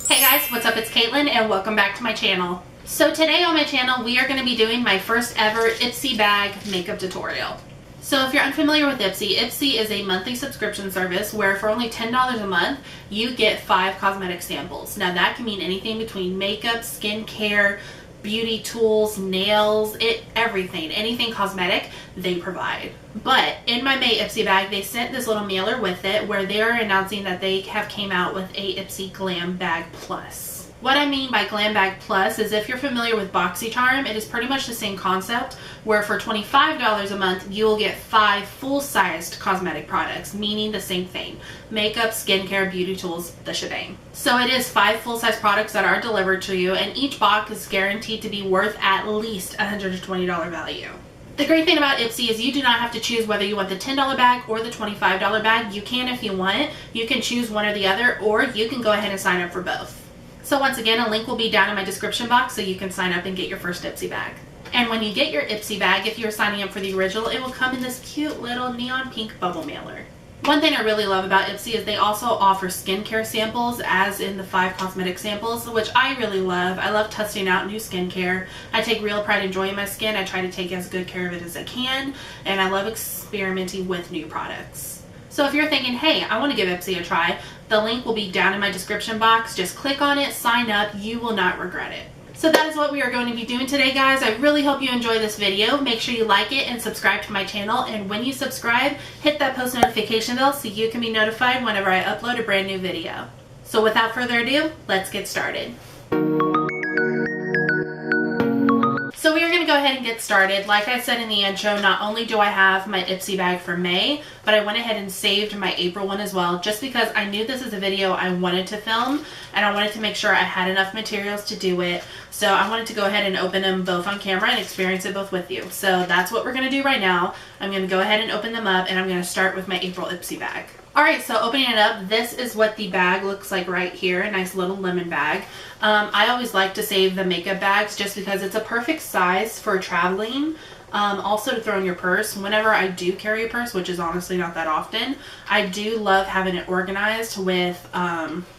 Hey guys, what's up? It's Caitlin and welcome back to my channel. So today on my channel we are going to be doing my first ever Ipsy bag makeup tutorial. So if you're unfamiliar with Ipsy, Ipsy is a monthly subscription service where for only $10 a month you get 5 cosmetic samples. Now that can mean anything between makeup, skincare, beauty tools, nails, everything, anything cosmetic they provide. But in my May Ipsy bag they sent this little mailer with it where they are announcing that they have came out with a Ipsy Glam Bag Plus. What I mean by Glam Bag Plus is if you're familiar with BoxyCharm, it is pretty much the same concept where for $25 a month you will get 5 full-sized cosmetic products, meaning the same thing. Makeup, skincare, beauty tools, the shebang. So it is 5 full-size products that are delivered to you, and each box is guaranteed to be worth at least $120 value. The great thing about Ipsy is you do not have to choose whether you want the $10 bag or the $25 bag. You can if you want. You can choose one or the other, or you can go ahead and sign up for both. So once again, a link will be down in my description box so you can sign up and get your first Ipsy bag. And when you get your Ipsy bag, if you're signing up for the original, it will come in this cute little neon pink bubble mailer. One thing I really love about Ipsy is they also offer skincare samples, as in the 5 cosmetic samples, which I really love. I love testing out new skincare. I take real pride in enjoying my skin. I try to take as good care of it as I can, and I love experimenting with new products. So if you're thinking, hey, I want to give Ipsy a try, the link will be down in my description box. Just click on it, sign up, you will not regret it. So that is what we are going to be doing today, guys. I really hope you enjoy this video. Make sure you like it and subscribe to my channel. And when you subscribe, hit that post notification bell so you can be notified whenever I upload a brand new video. So without further ado, let's get started. So we are going to go ahead and get started. Like I said in the intro, not only do I have my Ipsy bag for May, but I went ahead and saved my April one as well, just because I knew this is a video I wanted to film and I wanted to make sure I had enough materials to do it. So I wanted to go ahead and open them both on camera and experience it both with you. So that's what we're going to do right now. I'm going to go ahead and open them up, and I'm going to start with my April Ipsy bag. Alright, so opening it up, this is what the bag looks like right here. A nice little lemon bag. I always like to save the makeup bags just because it's a perfect size for traveling. Also to throw in your purse. Whenever I do carry a purse, which is honestly not that often, I do love having it organized with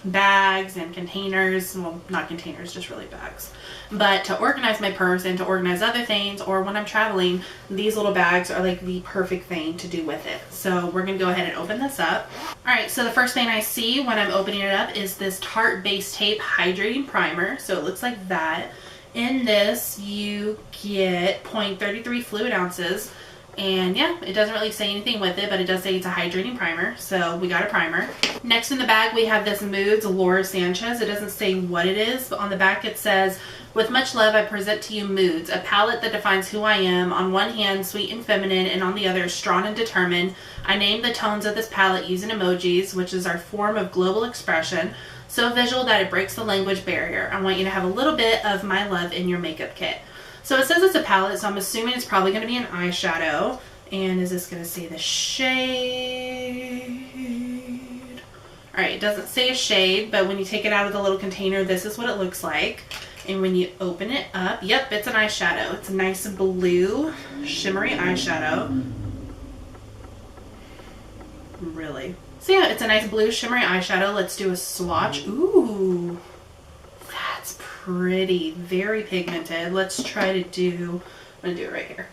bags and containers. Well, not containers, just really bags. But to organize my purse and to organize other things, or when I'm traveling, these little bags are like the perfect thing to do with it. So we're going to go ahead and open this up. Alright, so the first thing I see when I'm opening it up is this Tarte Base Tape Hydrating Primer. So it looks like that. In this you get 0.33 fluid ounces, and yeah, it doesn't really say anything with it, but it does say it's a hydrating primer, so we got a primer. Next in the bag we have this Moods Laura Sanchez. It doesn't say what it is, but on the back it says, "With much love I present to you Moods, a palette that defines who I am. On one hand sweet and feminine, and on the other strong and determined. I name the tones of this palette using emojis, which is our form of global expression. So visual that it breaks the language barrier. I want you to have a little bit of my love in your makeup kit." So it says it's a palette, so I'm assuming it's probably going to be an eyeshadow. And is this going to say the shade? Alright, it doesn't say a shade, but when you take it out of the little container, this is what it looks like. And when you open it up, yep, it's an eyeshadow. It's a nice blue, shimmery eyeshadow. Really? So yeah, it's a nice blue shimmery eyeshadow. Let's do a swatch. Ooh, that's pretty. Very pigmented. Let's try to do, I'm going to do it right here.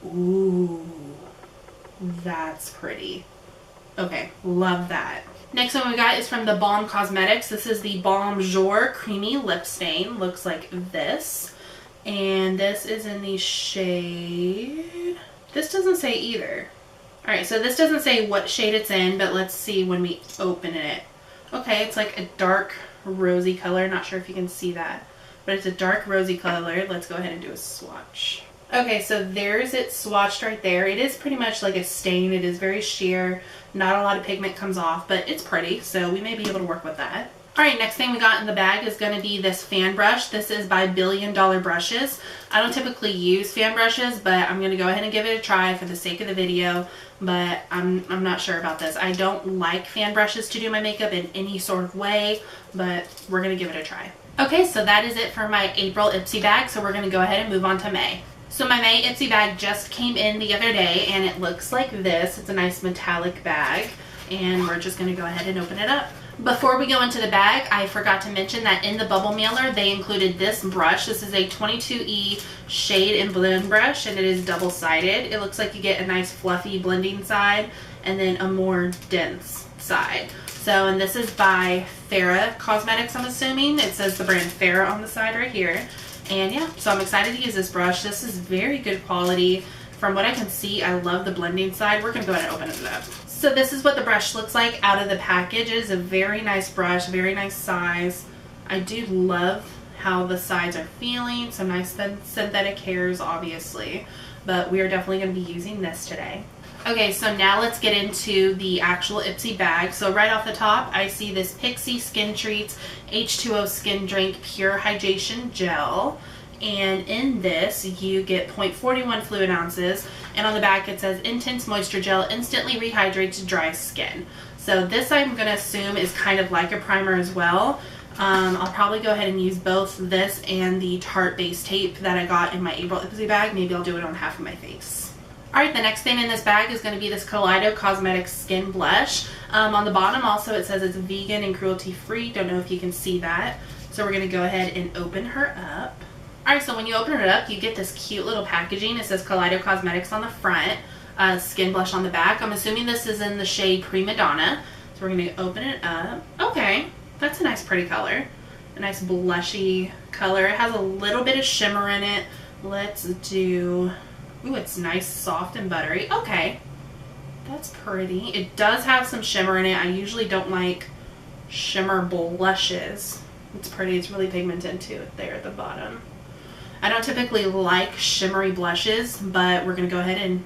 Ooh, that's pretty. Okay, love that. Next one we got is from the Balm Cosmetics. This is the BalmJour Creamy Lip Stain. Looks like this. And this is in the shade, this doesn't say either. Alright, so this doesn't say what shade it's in, but let's see when we open it. Okay, it's like a dark rosy color. Not sure if you can see that, but it's a dark rosy color. Let's go ahead and do a swatch. Okay, so there's it swatched right there. It is pretty much like a stain. It is very sheer. Not a lot of pigment comes off, but it's pretty, so we may be able to work with that. Alright, next thing we got in the bag is going to be this fan brush. This is by Billion Dollar Brushes. I don't typically use fan brushes, but I'm going to go ahead and give it a try for the sake of the video, but I'm not sure about this. I don't like fan brushes to do my makeup in any sort of way, but we're going to give it a try. Okay, so that is it for my April Ipsy bag, so we're going to go ahead and move on to May. So my May Ipsy bag just came in the other day, and it looks like this. It's a nice metallic bag, and we're just going to go ahead and open it up. Before we go into the bag, I forgot to mention that in the bubble mailer, they included this brush. This is a 22E shade and blend brush, and it is double-sided. It looks like you get a nice fluffy blending side and then a more dense side. So, and this is by F.A.R.A.H Cosmetics, I'm assuming. It says the brand F.A.R.A.H on the side right here. And yeah, so I'm excited to use this brush. This is very good quality. From what I can see, I love the blending side. We're going to go ahead and open it up. So this is what the brush looks like out of the package. It is a very nice brush, very nice size. I do love how the sides are feeling. Some nice synthetic hairs, obviously. But we are definitely going to be using this today. Okay, so now let's get into the actual Ipsy bag. So right off the top, I see this Pixi Skin Treats H2O Skindrink Pure Hydration Gel. And in this, you get 0.41 fluid ounces. And on the back, it says Intense Moisture Gel Instantly Rehydrates Dry Skin. So this, I'm going to assume, is kind of like a primer as well. I'll probably go ahead and use both this and the Tarte base tape that I got in my April Ipsy bag. Maybe I'll do it on half of my face. Alright, the next thing in this bag is going to be this Kaleido Cosmetics Skin Blush. On the bottom also it says it's vegan and cruelty free. Don't know if you can see that. So we're going to go ahead and open her up. Alright, so when you open it up, you get this cute little packaging. It says Kaleido Cosmetics on the front, skin blush on the back. I'm assuming this is in the shade Primadonna. So we're going to open it up. Okay, that's a nice pretty color. A nice blushy color. It has a little bit of shimmer in it. Let's do... Ooh, it's nice, soft, and buttery. Okay, that's pretty. It does have some shimmer in it. I usually don't like shimmer blushes. It's pretty. It's really pigmented too there at the bottom. I don't typically like shimmery blushes, but we're going to go ahead and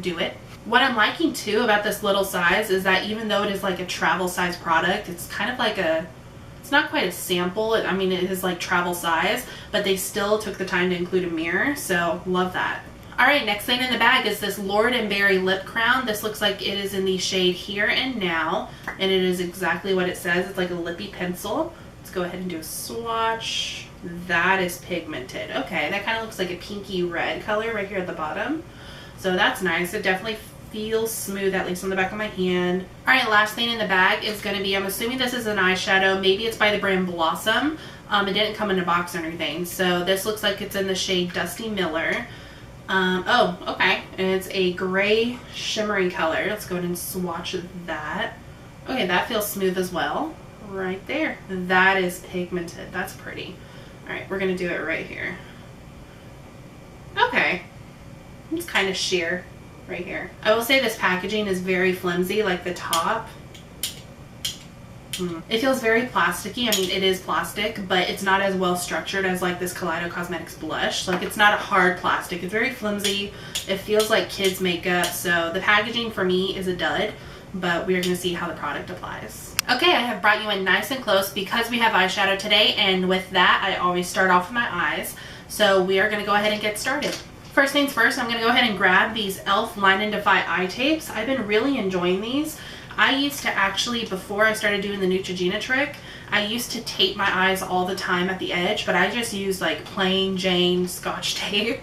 do it. What I'm liking too about this little size is that even though it is like a travel size product, it's kind of like a, it's not quite a sample. I mean, it is like travel size, but they still took the time to include a mirror, so love that. Alright, next thing in the bag is this Lord & Berry Lip Crown. This looks like it is in the shade Here and Now, and it is exactly what it says. It's like a lippy pencil. Let's go ahead and do a swatch. That is pigmented. Okay, that kind of looks like a pinky red color right here at the bottom. So that's nice. It definitely feels smooth, at least on the back of my hand. Alright, last thing in the bag is going to be, I'm assuming this is an eyeshadow. Maybe it's by the brand Blossom. It didn't come in a box or anything. So this looks like it's in the shade Dusty Miller. Oh, okay. And it's a gray shimmery color. Let's go ahead and swatch that. Okay, that feels smooth as well. Right there. That is pigmented. That's pretty. Alright, we're going to do it right here. Okay. It's kind of sheer right here. I will say this packaging is very flimsy, like the top. It feels very plasticky. I mean, it is plastic, but it's not as well structured as like this Kaleido Cosmetics blush. Like, it's not a hard plastic. It's very flimsy. It feels like kids makeup. So the packaging for me is a dud, but we're going to see how the product applies. Okay, I have brought you in nice and close because we have eyeshadow today, and with that, I always start off with my eyes. So we are going to go ahead and get started. First things first, I'm going to go ahead and grab these e.l.f. Line and Defy eye tapes. I've been really enjoying these. I used to actually, before I started doing the Neutrogena trick, I used to tape my eyes all the time at the edge, but I just used like plain Jane Scotch tape.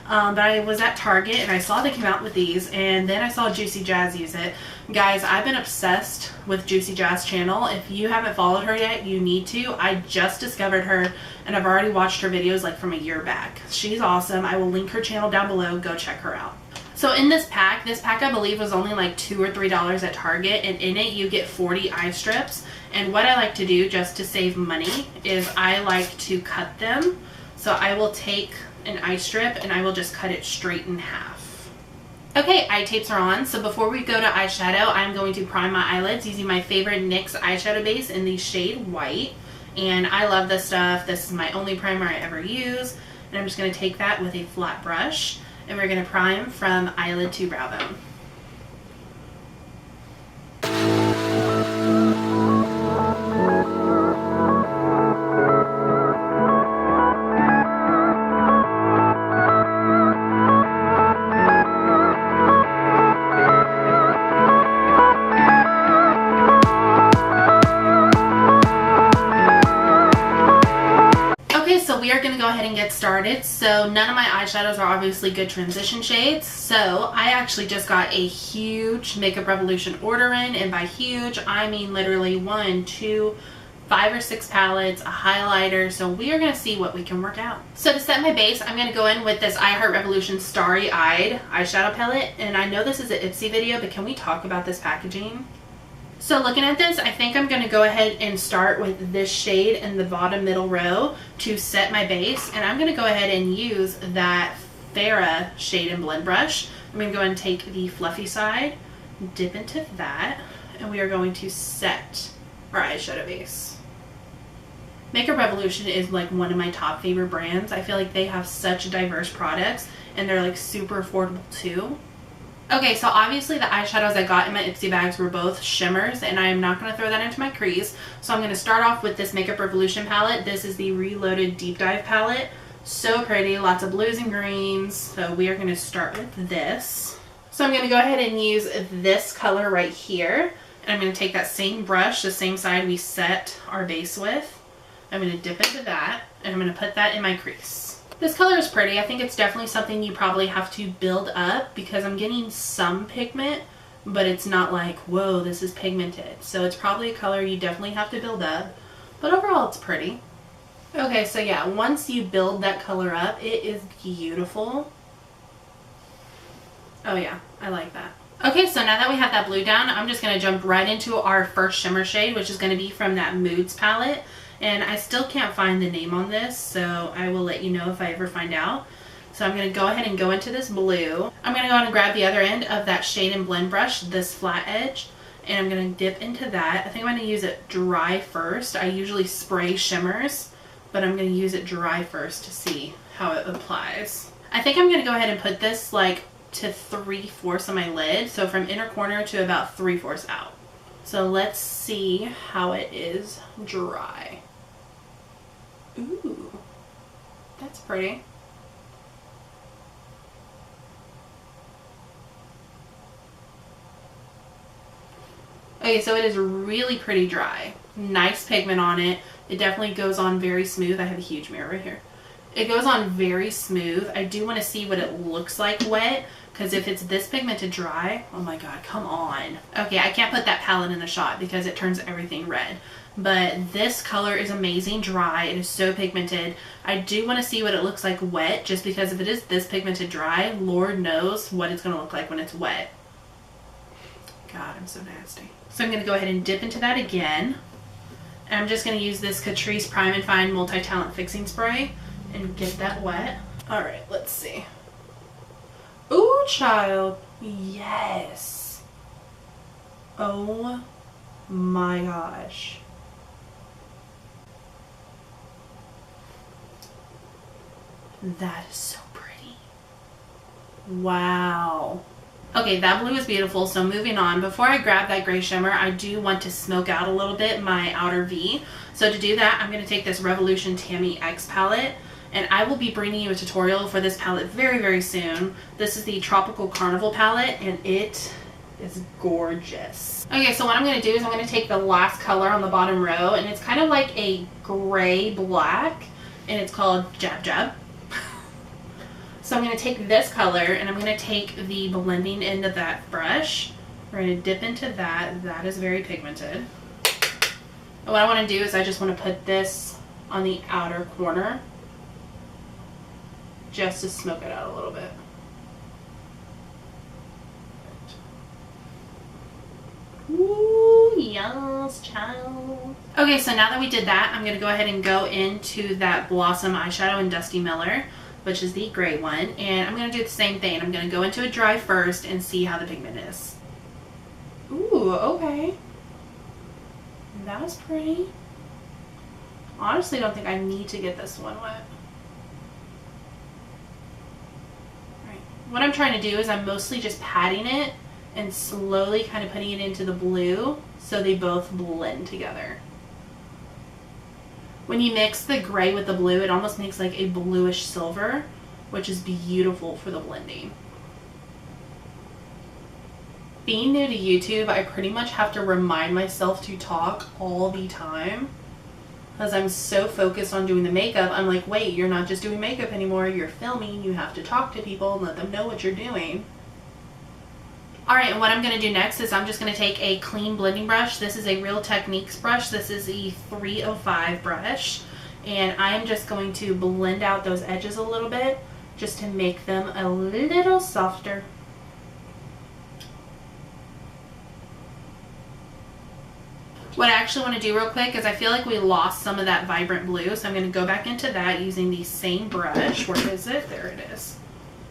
But I was at Target and I saw they came out with these, and then I saw Juicy Jazz use it. Guys, I've been obsessed with Juicy Jazz channel. If you haven't followed her yet, you need to. I just discovered her and I've already watched her videos like from a year back. She's awesome. I will link her channel down below. Go check her out. So in this pack I believe was only like $2 or $3 at Target, and in it you get 40 eye strips. And what I like to do just to save money is I like to cut them. So I will take an eye strip and I will just cut it straight in half. Okay, eye tapes are on. So before we go to eyeshadow, I'm going to prime my eyelids using my favorite NYX eyeshadow base in the shade White. And I love this stuff. This is my only primer I ever use. And I'm just going to take that with a flat brush, and we're going to prime from eyelid to brow bone. we are going to go ahead and get started. So none of my eyeshadows are obviously good transition shades. So I actually just got a huge Makeup Revolution order in, and by huge, I mean literally 1, 2, 5 or 6 palettes, a highlighter. So we are going to see what we can work out. So to set my base, I'm going to go in with this I Heart Revolution Starry Eyed eyeshadow palette. And I know this is an Ipsy video, but can we talk about this packaging? So looking at this, I think I'm going to go ahead and start with this shade in the bottom middle row to set my base. And I'm going to go ahead and use that F.A.R.A.H shade and blend brush. I'm going to go ahead and take the fluffy side, dip into that, and we are going to set our eyeshadow base. Makeup Revolution is like one of my top favorite brands. I feel like they have such diverse products and they're like super affordable too. Okay, so obviously the eyeshadows I got in my Ipsy bags were both shimmers, and I am not going to throw that into my crease. So I'm going to start off with this Makeup Revolution palette. This is the Reloaded Deep Dive palette. So pretty, lots of blues and greens. So we are going to start with this. So I'm going to go ahead and use this color right here. And I'm going to take that same brush, the same side we set our base with. I'm going to dip into that, and I'm going to put that in my crease. This color is pretty. I think it's definitely something you probably have to build up because I'm getting some pigment, but it's not like, whoa, this is pigmented. So it's probably a color you definitely have to build up, but overall it's pretty. Okay, so yeah, once you build that color up, it is beautiful. Oh yeah, I like that. Okay, so now that we have that blue down, I'm just going to jump right into our first shimmer shade, which is going to be from that Moods palette. And I still can't find the name on this, so I will let you know if I ever find out. So I'm going to go ahead and go into this blue. I'm going to go ahead and grab the other end of that shade and blend brush, this flat edge, and I'm going to dip into that. I think I'm going to use it dry first. I usually spray shimmers, but I'm going to use it dry first to see how it applies. I think I'm going to go ahead and put this like to 3/4 of my lid, so from inner corner to about 3/4 out. So let's see how it is dry. Ooh, that's pretty. Okay, so it is really pretty dry. Nice pigment on it. It definitely goes on very smooth. I have a huge mirror right here. It goes on very smooth. I do want to see what it looks like wet, because if it's this pigmented dry, oh my god, come on. Okay, I can't put that palette in the shot because it turns everything red. But this color is amazing dry. It is so pigmented. I do want to see what it looks like wet, just because if it is this pigmented dry, Lord knows what it's going to look like when it's wet. God, I'm so nasty. So I'm going to go ahead and dip into that again. And I'm just going to use this Catrice Prime and Fine Multi-Talent Fixing Spray and get that wet. Alright, let's see. Ooh, child. Yes. Oh my gosh. That is so pretty. Wow. Okay, that blue is beautiful. So moving on, before I grab that gray shimmer, I do want to smoke out a little bit my outer V. So to do that, I'm going to take this Revolution Tammy X palette, and I will be bringing you a tutorial for this palette very, very soon. This is the Tropical Carnival palette, and it is gorgeous. Okay, so what I'm going to do is I'm going to take the last color on the bottom row, and it's kind of like a gray black, and it's called Jab Jab. So I'm going to take this color, and I'm going to take the blending end of that brush. We're going to dip into that. That is very pigmented. And what I want to do is I just want to put this on the outer corner just to smoke it out a little bit. Ooh, yes, child. Okay, so now that we did that, I'm going to go ahead and go into that Blossom eyeshadow in Dusty Miller, which is the gray one, and I'm going to do the same thing. I'm going to go into it dry first and see how the pigment is. Ooh, okay. That was pretty. Honestly, don't think I need to get this one wet. Alright. What I'm trying to do is I'm mostly just patting it and slowly kind of putting it into the blue so they both blend together. When you mix the gray with the blue, it almost makes like a bluish silver, which is beautiful for the blending. Being new to YouTube, I pretty much have to remind myself to talk all the time. Because I'm so focused on doing the makeup, I'm like, wait, you're not just doing makeup anymore, you're filming, you have to talk to people and let them know what you're doing. Alright, and what I'm going to do next is I'm just going to take a clean blending brush. This is a Real Techniques brush. This is a 305 brush. And I'm just going to blend out those edges a little bit just to make them a little softer. What I actually want to do real quick is I feel like we lost some of that vibrant blue, so I'm going to go back into that using the same brush. Where is it? There it is.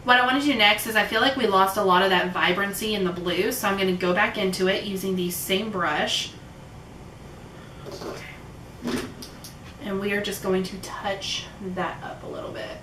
What I want to do next is I feel like we lost a lot of that vibrancy in the blue, so I'm going to go back into it using the same brush. Okay. And we are just going to touch that up a little bit.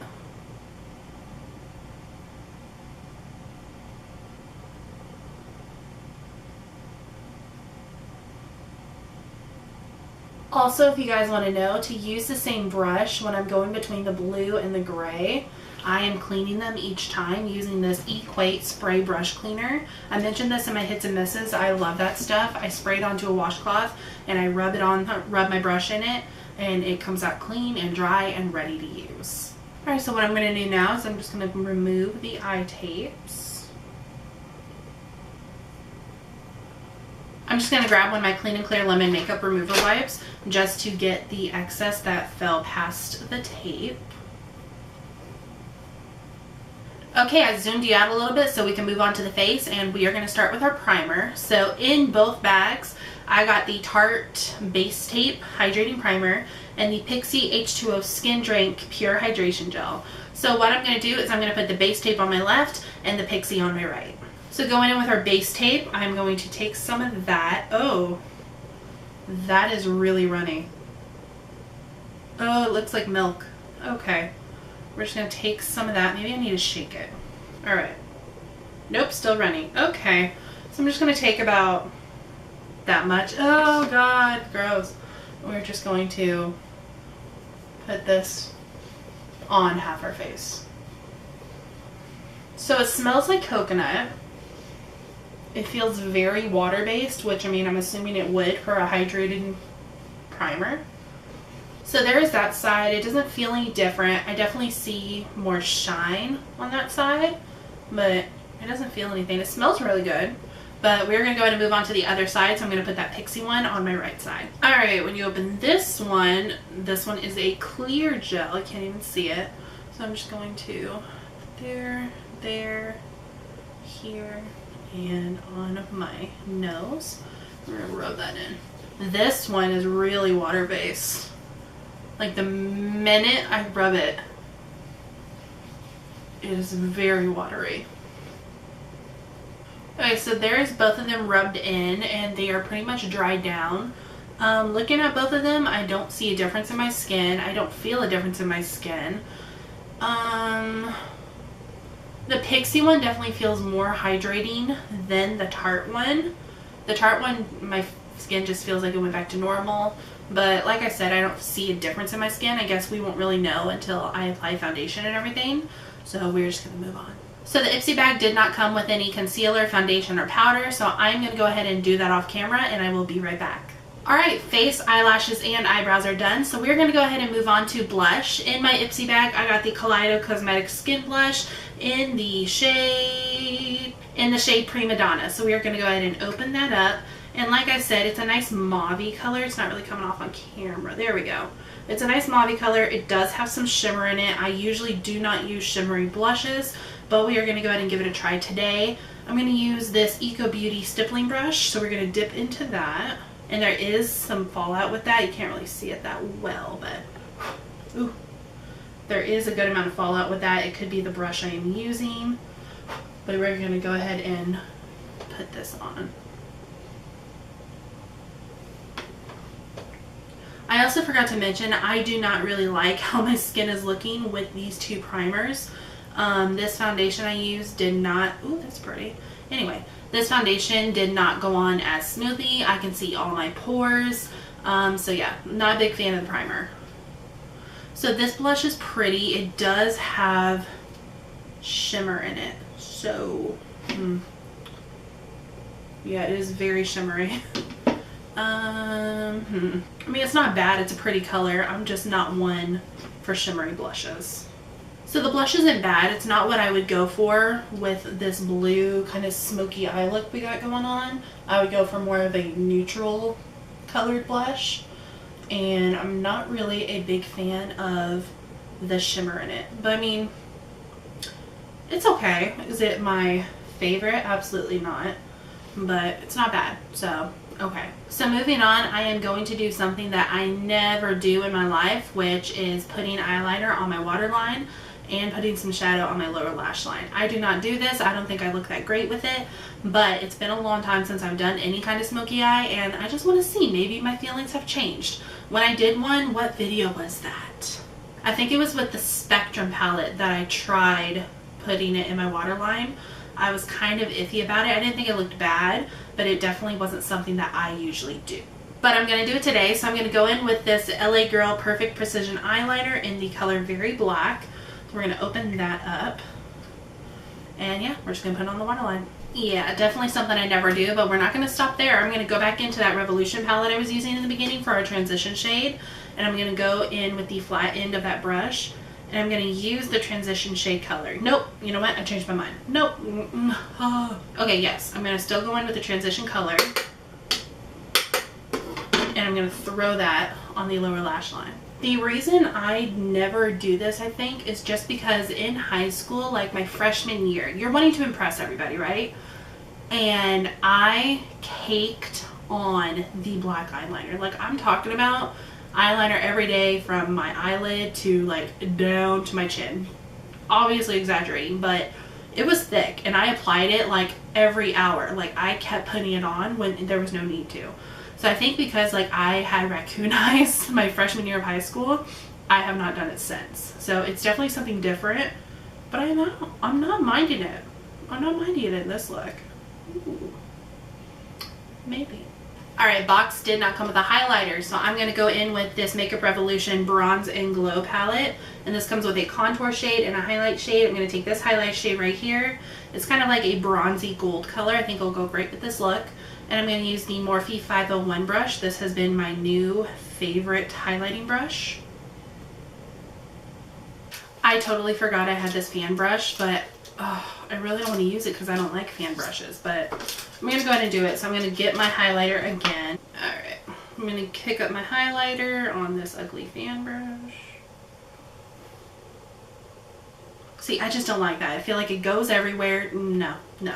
Also, if you guys want to know, to use the same brush when I'm going between the blue and the gray, I am cleaning them each time using this Equate spray brush cleaner. I mentioned this in my hits and misses. I love that stuff. I spray it onto a washcloth and I rub my brush in it, and it comes out clean and dry and ready to use. Alright, so what I'm going to do now is I'm just going to remove the eye tapes. I'm just going to grab one of my Clean and Clear Lemon Makeup Remover wipes just to get the excess that fell past the tape. Okay, I zoomed you out a little bit so we can move on to the face, and we are going to start with our primer. So in both bags, I got the Tarte Base Tape Hydrating Primer and the Pixi H2O Skindrink Pure Hydration Gel. So what I'm going to do is I'm going to put the base tape on my left and the Pixi on my right. So going in with our base tape, I'm going to take some of that. Oh, that is really runny. Oh, it looks like milk. Okay. We're just going to take some of that. Maybe I need to shake it. Alright. Nope, still running. Okay. So I'm just going to take about that much. Oh, God. Gross. We're just going to put this on half our face. So it smells like coconut. It feels very water-based, which, I mean, I'm assuming it would for a hydrating primer. So there is that side. It doesn't feel any different. I definitely see more shine on that side, but it doesn't feel anything. It smells really good, but we're going to go ahead and move on to the other side, so I'm going to put that Pixi one on my right side. Alright, when you open this one is a clear gel. I can't even see it. So I'm just going to there, here, and on my nose. We're going to rub that in. This one is really water-based. Like the minute I rub it, it is very watery. Okay, so there's both of them rubbed in and they are pretty much dried down. Looking at both of them, I don't see a difference in my skin. I don't feel a difference in my skin. The Pixi one definitely feels more hydrating than the Tarte one. The Tarte one, my skin just feels like it went back to normal. But like I said, I don't see a difference in my skin. I guess we won't really know until I apply foundation and everything. So we're just going to move on. So the Ipsy bag did not come with any concealer, foundation, or powder. So I'm going to go ahead and do that off camera and I will be right back. Alright, face, eyelashes, and eyebrows are done. So we're going to go ahead and move on to blush. In my Ipsy bag, I got the Kaleido Cosmetics Skin Blush in the shade Primadonna. So we are going to go ahead and open that up. And like I said, it's a nice mauve-y color. It's not really coming off on camera. There we go. It's a nice mauve-y color. It does have some shimmer in it. I usually do not use shimmery blushes, but we are going to go ahead and give it a try today. I'm going to use this Eco Beauty stippling brush. So we're going to dip into that. And there is some fallout with that. You can't really see it that well, but ooh, there is a good amount of fallout with that. It could be the brush I am using, but we're going to go ahead and put this on. I also forgot to mention, I do not really like how my skin is looking with these two primers. This foundation I used did not, ooh, that's pretty. Anyway, this foundation did not go on as smoothly. I can see all my pores. So yeah, not a big fan of the primer. So this blush is pretty. It does have shimmer in it. So, yeah, it is very shimmery. I mean, it's not bad. It's a pretty color. I'm just not one for shimmery blushes. So the blush isn't bad. It's not what I would go for with this blue kind of smoky eye look we got going on. I would go for more of a neutral colored blush. And I'm not really a big fan of the shimmer in it. But I mean, it's okay. Is it my favorite? Absolutely not. But it's not bad. So, okay. So moving on, I am going to do something that I never do in my life, which is putting eyeliner on my waterline and putting some shadow on my lower lash line. I do not do this. I don't think I look that great with it, but it's been a long time since I've done any kind of smoky eye, and I just want to see, maybe my feelings have changed. When I did one, what video was that? I think it was with the Spectrum palette that I tried putting it in my waterline. I was kind of iffy about it. I didn't think it looked bad, but it definitely wasn't something that I usually do. But I'm going to do it today, so I'm going to go in with this LA Girl Perfect Precision Eyeliner in the color Very Black. We're going to open that up, and yeah, we're just going to put it on the waterline. Yeah, definitely something I never do, but we're not going to stop there. I'm going to go back into that Revolution palette I was using in the beginning for our transition shade, and I'm going to go in with the flat end of that brush, and I'm going to use the transition shade color. Nope, you know what? I changed my mind. Nope. Okay, yes, I'm going to still go in with the transition color, and I'm going to throw that on the lower lash line. The reason I never do this, I think, is just because in high school, like my freshman year, you're wanting to impress everybody, right? And I caked on the black eyeliner. Like, I'm talking about eyeliner every day from my eyelid to like down to my chin. Obviously exaggerating, but it was thick, and I applied it like every hour. Like, I kept putting it on when there was no need to. So I think because like I had raccoon eyes my freshman year of high school, I have not done it since. So it's definitely something different, but I'm not minding it. I'm not minding it in this look. Ooh, maybe. Alright, box did not come with a highlighter, so I'm going to go in with this Makeup Revolution Bronze and Glow palette. And this comes with a contour shade and a highlight shade. I'm going to take this highlight shade right here. It's kind of like a bronzy gold color. I think it'll go great with this look. And I'm going to use the Morphe 501 brush. This has been my new favorite highlighting brush. I totally forgot I had this fan brush, but I really don't want to use it because I don't like fan brushes. But I'm going to go ahead and do it. So I'm going to get my highlighter again. Alright, I'm going to pick up my highlighter on this ugly fan brush. See, I just don't like that. I feel like it goes everywhere. No, no.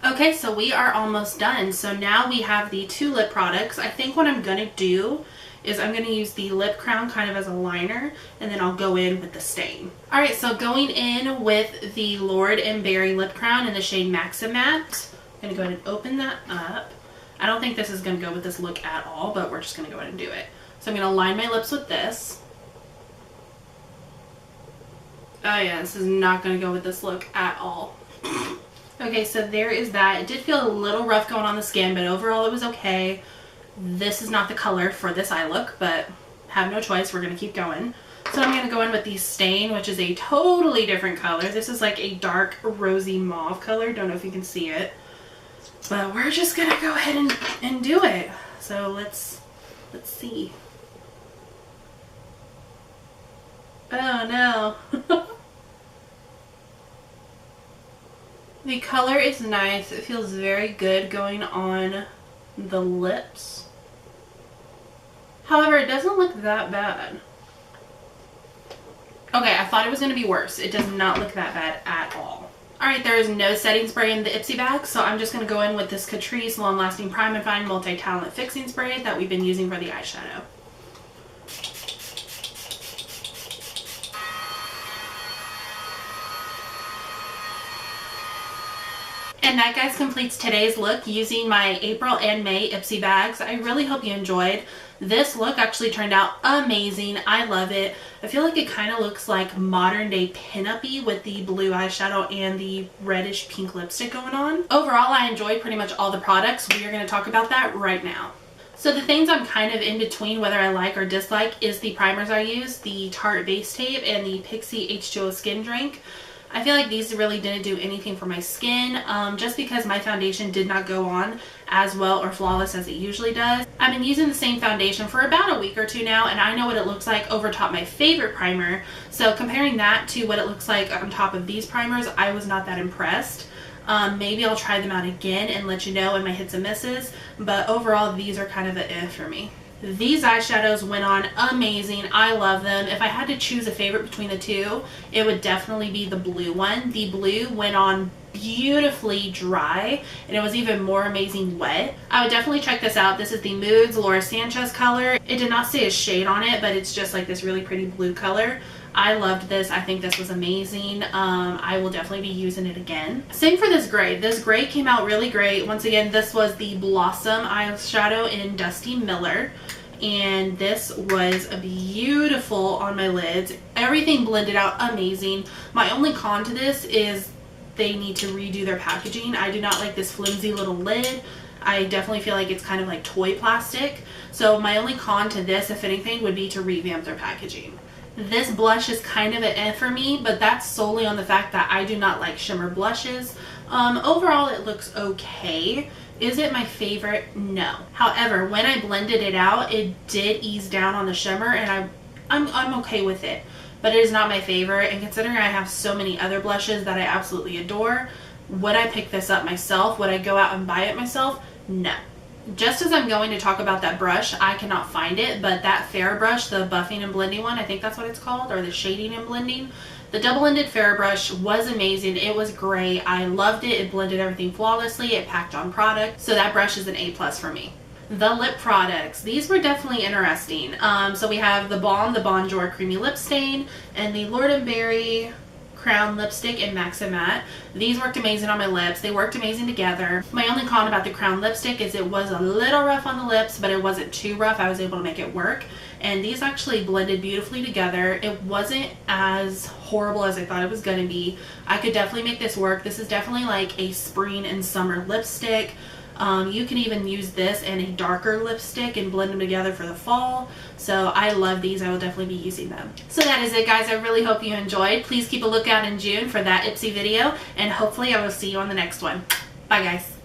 Okay, so we are almost done. So now we have the two lip products. I think what I'm going to do is I'm going to use the lip crown kind of as a liner, and then I'll go in with the stain. Alright, so going in with the Lord and Berry lip crown in the shade Maximatte. I'm going to go ahead and open that up. I don't think this is going to go with this look at all, but we're just going to go ahead and do it. So I'm going to line my lips with this. Oh yeah, this is not going to go with this look at all. Okay, so there is that. It did feel a little rough going on the skin, but overall it was okay. This is not the color for this eye look, but have no choice. We're going to keep going. So I'm going to go in with the stain, which is a totally different color. This is like a dark rosy mauve color. Don't know if you can see it. But we're just going to go ahead and do it. So let's see. Oh no. The color is nice. It feels very good going on the lips. However, it doesn't look that bad. Okay, I thought it was going to be worse. It does not look that bad at all. Alright, there is no setting spray in the Ipsy bag, so I'm just going to go in with this Catrice Long Lasting Prime and Fine Multi-Talent Fixing Spray that we've been using for the eyeshadow. And that, guys, completes today's look using my April and May Ipsy bags. I really hope you enjoyed. This look actually turned out amazing. I love it. I feel like it kind of looks like modern day pin-up-y with the blue eyeshadow and the reddish pink lipstick going on. Overall, I enjoyed pretty much all the products. We are going to talk about that right now. So the things I'm kind of in between whether I like or dislike is the primers I use, the Tarte Base Tape and the Pixi H2O Skindrink. I feel like these really didn't do anything for my skin, just because my foundation did not go on as well or flawless as it usually does. I've been using the same foundation for about a week or two now, and I know what it looks like over top my favorite primer. So comparing that to what it looks like on top of these primers, I was not that impressed. Maybe I'll try them out again and let you know in my hits and misses, but overall these are kind of a for me. These eyeshadows went on amazing. I love them. If I had to choose a favorite between the two, it would definitely be the blue one. The blue went on beautifully dry, and it was even more amazing wet. I would definitely check this out. This is the Moods Laura Sanchez color. It did not say a shade on it, but it's just like this really pretty blue color. I loved this. I think this was amazing. I will definitely be using it again. Same for this gray. This gray came out really great. Once again, this was the Blossom eyeshadow in Dusty Miller, and this was beautiful on my lids. Everything blended out amazing. My only con to this is they need to redo their packaging. I do not like this flimsy little lid. I definitely feel like it's kind of like toy plastic. So my only con to this, if anything, would be to revamp their packaging. This blush is kind of an for me, but that's solely on the fact that I do not like shimmer blushes. Overall, it looks okay. Is it my favorite? No. However, when I blended it out, it did ease down on the shimmer, and I'm okay with it. But it is not my favorite, and considering I have so many other blushes that I absolutely adore, would I pick this up myself? Would I go out and buy it myself? No. Just as I'm going to talk about that brush, I cannot find it, but that F.A.R.A.H brush, the buffing and blending one, I think that's what it's called, or the shading and blending, the double-ended F.A.R.A.H brush was amazing. It was great. I loved it. It blended everything flawlessly. It packed on product. So that brush is an A+ for me. The lip products. These were definitely interesting. So we have the BalmJour Creamy Lip Stain and the Lord & Berry Crown Lipstick in Maximatte. These worked amazing on my lips. They worked amazing together. My only con about the Crown lipstick is it was a little rough on the lips, but it wasn't too rough. I was able to make it work. And these actually blended beautifully together. It wasn't as horrible as I thought it was going to be. I could definitely make this work. This is definitely like a spring and summer lipstick. You can even use this and a darker lipstick and blend them together for the fall. So I love these. I will definitely be using them. So that is it, guys. I really hope you enjoyed. Please keep a lookout in June for that Ipsy video, and hopefully I will see you on the next one. Bye, guys.